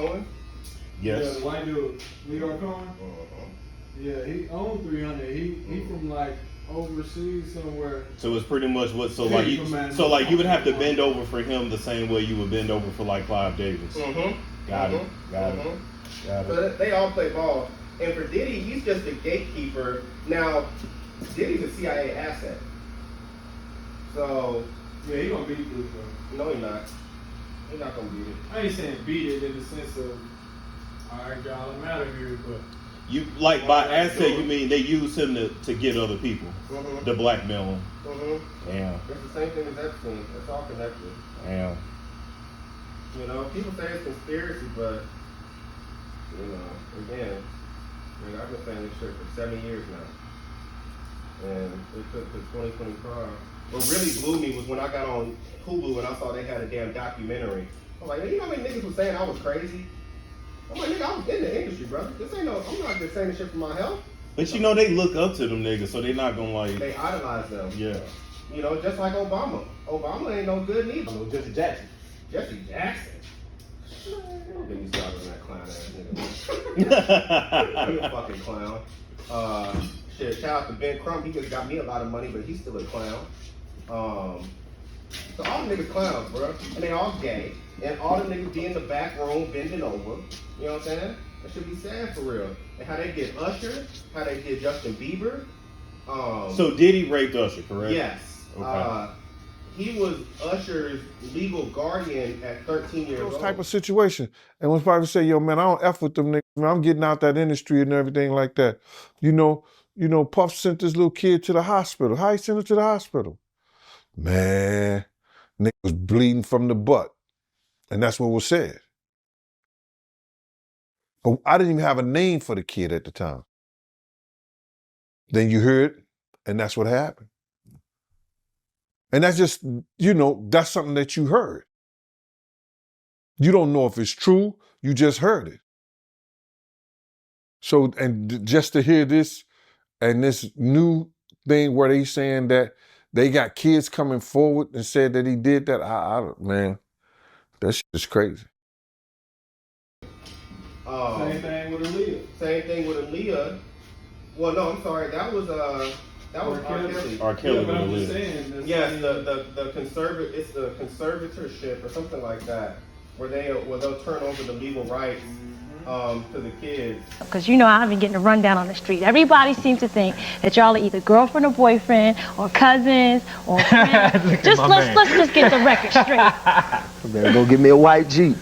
Cohen? Yes. Yeah, the white dude, Leroy Cohen. Yeah, he owned 300. He from like overseas somewhere. So it's pretty much what. So like you would have to bend over for him the same way you would bend over for like Clive Davis. Got it. But they all play ball. And for Diddy, he's just a gatekeeper. Now, Diddy's a CIA asset. So yeah, he gonna beat this though. No, he's not. He's not gonna beat it. I ain't saying beat it in the sense of alright, y'all, I'm out of here, but you like by asset you mean they use him to get other people, to blackmail him. Yeah. It's the same thing as Epstein. It's all connected. Yeah. You know, people say it's conspiracy, but you know, again, I've been saying this shit for 7 years now, and it took to 2025. What really blew me was when I got on Hulu and I saw they had a damn documentary. I'm like, you know how many niggas was saying I was crazy? I'm like, nigga, I was in the industry, brother. This ain't no, I'm not just saying this shit for my health. But you know, they look up to them niggas, so they not gonna like. They idolize them. Yeah. You know, just like Obama. Obama ain't no good neither. No, Jesse Jackson. Jesse Jackson. Don't get me started on that clown ass nigga. He a fucking clown. Shit, shout out to Ben Crump. He just got me a lot of money, but he's still a clown. So all the niggas clowns, bro. And they all gay. And all the niggas be in the back room bending over. You know what I'm saying? That should be sad for real. And how they get Usher, how they get Justin Bieber. So Diddy raped Usher, correct? Yes. Okay. He was Usher's legal guardian at 13 years old. Those type of situation. And when people say, yo, man, I don't F with them niggas. Man, I'm getting out that industry and everything like that. You know, Puff sent this little kid to the hospital. How he sent him to the hospital? Man, nigga was bleeding from the butt. And that's what was said. But I didn't even have a name for the kid at the time. Then you heard, and that's what happened. And that's just, you know, that's something that you heard. You don't know if it's true, you just heard it. So, and just to hear this, and this new thing where they saying that they got kids coming forward and said that he did that, man, that shit is crazy. same thing with Aaliyah. Same thing with Aaliyah. Well, no, I'm sorry. That was R. Kelly. R. Kelly with I'm just Aaliyah. saying. Yes, it's the conservatorship or something like that, where they'll turn over the legal rights to the kids. Because you know I've been getting a rundown on the street. Everybody seems to think that y'all are either girlfriend or boyfriend or cousins or friends. let's just get the record straight. I better go get me a white Jeep.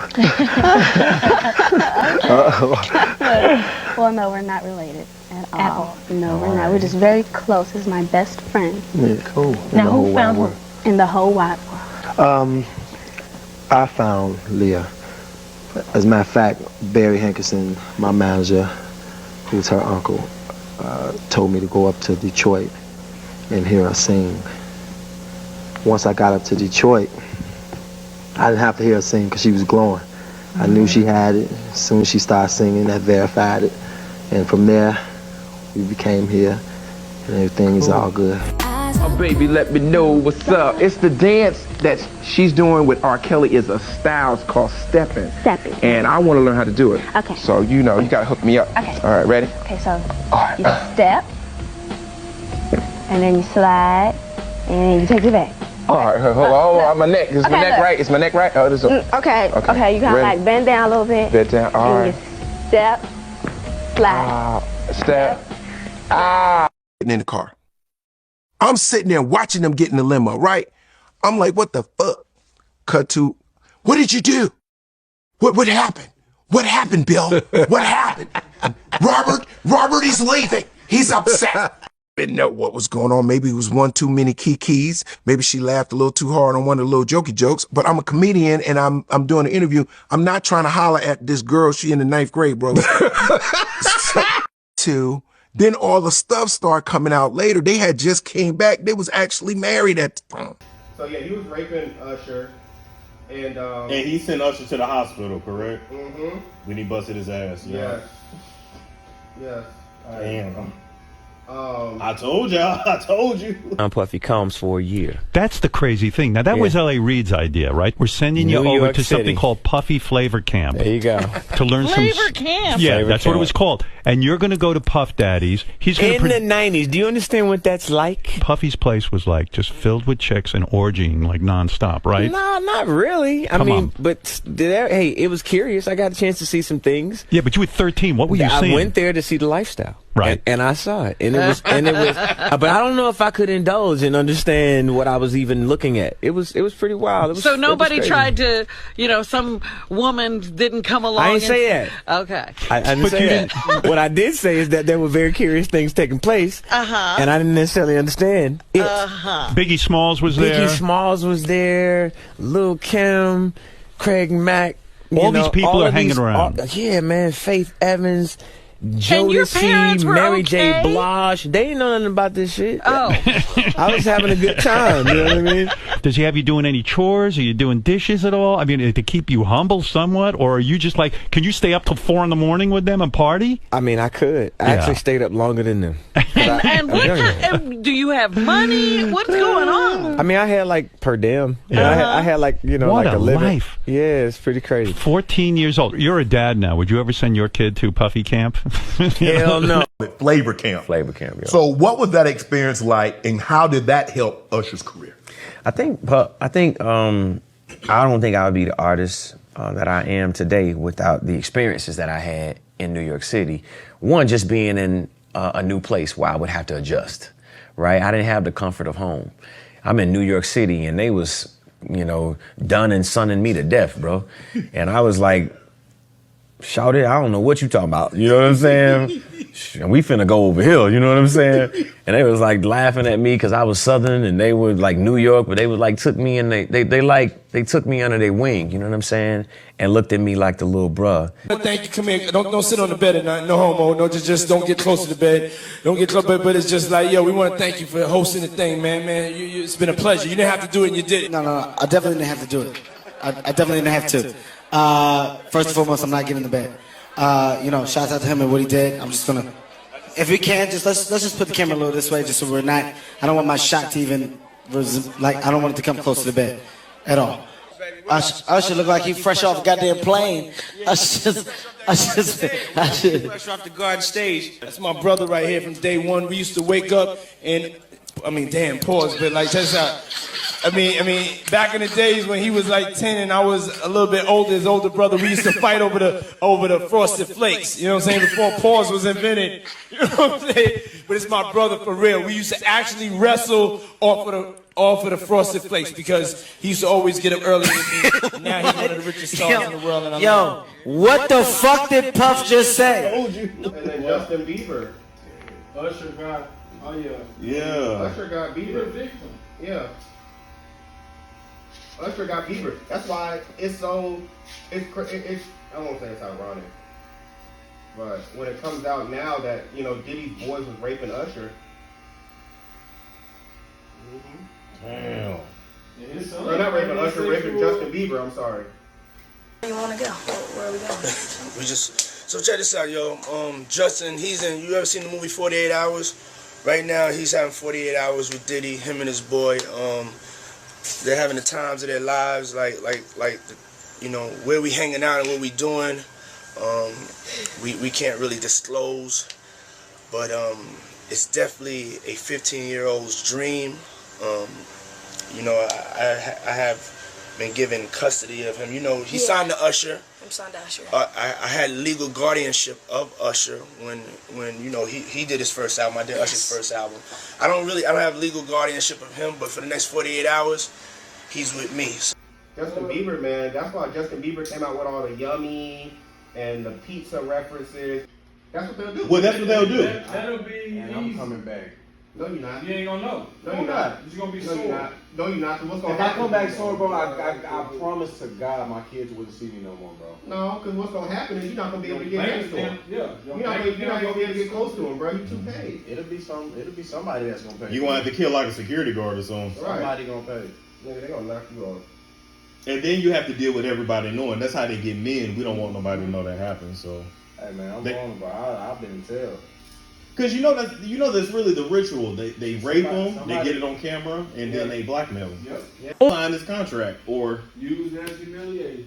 Well, no, we're not related at all. No, we're not. We're just very close. He's my best friend. Yeah, cool. Now who found who? In the whole wide world. I found Leah. As a matter of fact, Barry Hankerson, my manager, who's her uncle, told me to go up to Detroit and hear her sing. Once I got up to Detroit, I didn't have to hear her sing because she was glowing. I knew she had it. As soon as she started singing, that verified it. And from there, we became here, and everything is all good. Oh, baby, let me know what's up. It's the dance that she's doing with R. Kelly is a style called stepping. Stepping. And I want to learn how to do it. Okay. So, you know, you got to hook me up. Okay. All right, ready? Okay, so All right. you step, and then you slide, and you take it back. All right, hold on, my neck. Is my neck right? Is my neck right? Oh, this is Okay, you gotta like bend down a little bit. Bend down, all right. And you step, slide. Step. Getting in the car. I'm sitting there watching them get in the limo, right? I'm like, what the fuck? Cut to, what did you do? What happened? What happened, Bill? What happened? Robert is leaving. He's upset. Didn't know what was going on. Maybe it was one too many keys. Maybe she laughed a little too hard on one of the little jokey jokes. But I'm a comedian and I'm doing an interview. I'm not trying to holler at this girl. She in the 9th grade, bro. Then all the stuff started coming out later. They had just came back. They was actually married at the time. So yeah, he was raping Usher, and he sent Usher to the hospital, correct? Mm-hmm. When he busted his ass. Yeah. Yes. Damn. I told y'all. I told you. Puffy comes for a year. That's the crazy thing. Now, that was L.A. Reid's idea, right? We're sending you over to something called Puffy Flavor Camp. There you go. To learn Flavor Camp. Yeah, Flavor that's Camp. what it was called. And you're going to go to Puff Daddy's. He's going In the 90s. Do you understand what that's like? Puffy's place was like just filled with chicks and orgying like nonstop, right? No, not really. I mean, but hey, it was curious. I got a chance to see some things. Yeah, but you were 13. What were you seeing? I went there to see the lifestyle. Right. And I saw it. And it was, but I don't know if I could indulge and understand what I was even looking at. It was pretty wild. So nobody tried to, some woman didn't come along. I didn't say that. Okay. I didn't say that. What I did say is that there were very curious things taking place. And I didn't necessarily understand it. Biggie Smalls was there. Biggie Smalls was there. Lil' Kim, Craig Mack. All these people are hanging around. Yeah, man. Faith Evans. And your parents Jodeci, were Mary okay? J. Blige. They didn't know nothing about this shit. Oh. I was having a good time. You know what I mean? Does he have you doing any chores? Are you doing dishes at all? I mean, to keep you humble somewhat? Or are you just like, can you stay up till 4 a.m. with them and party? I mean, I could. I actually stayed up longer than them. And do you have money? What's going on? I mean, I had like per diem. Yeah. I had like, What like a living. life. Yeah, it's pretty crazy. 14 years old. You're a dad now. Would you ever send your kid to Puffy Camp? Hell no. Flavor Camp. Flavor Camp, yeah. So what was that experience like, and how did that help Usher's career? I don't think I would be the artist that I am today without the experiences that I had in New York City. One, just being in a new place where I would have to adjust, right? I didn't have the comfort of home. I'm in New York City, and they was, done and sunning me to death, bro. And I was like, shout it, I don't know what you talking about. You know what I'm saying? And we finna go over here, you know what I'm saying? And they was like laughing at me because I was Southern and they were like New York, but they was like took me and they took me under their wing, you know what I'm saying? And looked at me like the little bruh. Thank you, come here. Don't sit on the bed at night. No homo. No, just don't get close to the bed. Don't get close, but it's just like, yo, we want to thank you for hosting the thing, man. It's been a pleasure. You didn't have to do it and you did it. No, I definitely didn't have to do it. I definitely didn't have to. First and foremost, I'm not getting in the bed. Shout out to him and what he did. I'm just gonna, if we can, let's just put the camera a little this way, just so we're not. I don't want my shot to even, I don't want it to come close to the bed, at all. Usher look like he fresh off a goddamn plane. Fresh off the garden stage. That's my brother right here from day one. We used to wake up and, pause, but like that's how. I mean, back in the days when he was like 10 and I was a little bit older, his older brother, we used to fight over the Frosted Flakes. You know what I'm saying? Before pause was invented. You know what I'm saying? But it's my brother for real. We used to actually wrestle off of the Frosted Flakes because he used to always get up early with me. Now he's one of the richest stars in the world. And I'm what the fuck did Puff just say? And then Justin Bieber. Usher got, Yeah. Usher got Bieber. Yeah. Usher got Bieber. That's why it's I won't say it's ironic, but when it comes out now that Diddy's boys was raping Usher. Damn. They're not raping Usher, raping Justin Bieber. I'm sorry. Where you want to go? Where are we going? So check this out, yo. Justin, you ever seen the movie 48 Hours? Right now, he's having 48 hours with Diddy, him and his boy. They're having the times of their lives, where we hanging out and what we doing. We can't really disclose, but it's definitely a 15-year-old's dream. I have been given custody of him. He signed to Usher. I'm signed to Usher. I had legal guardianship of Usher when he did his first album. I did Usher's first album. I don't have legal guardianship of him, but for the next 48 hours, he's with me. Justin Bieber, man, that's why Justin Bieber came out with all the yummy and the pizza references. That's what they'll do. Well, that's what they'll do. That'll be And I'm coming back. No, you're not. You ain't gonna know. No, you're not. You're gonna be No, sore. you're not. No, you're not. So what's gonna If I happen? come back sore, bro, I promise to God my kids wouldn't see me no more, bro. No, because what's gonna happen is you're not gonna be able to get Thank next to him. yeah. You're not gonna be able to get close to him, bro. You're too paid. It'll be somebody that's gonna pay. You gonna have to kill like a security guard or something. Somebody gonna pay. Nigga, they gonna knock you off. And then you have to deal with everybody knowing. That's how they get men. We don't want nobody to know that happens. So. Hey man, I'm wrong, bro. I've been in jail. Because you know that's really the ritual. They rape them, they get it on camera, and then they blackmail them. Yep. Sign this contract or use as humiliation.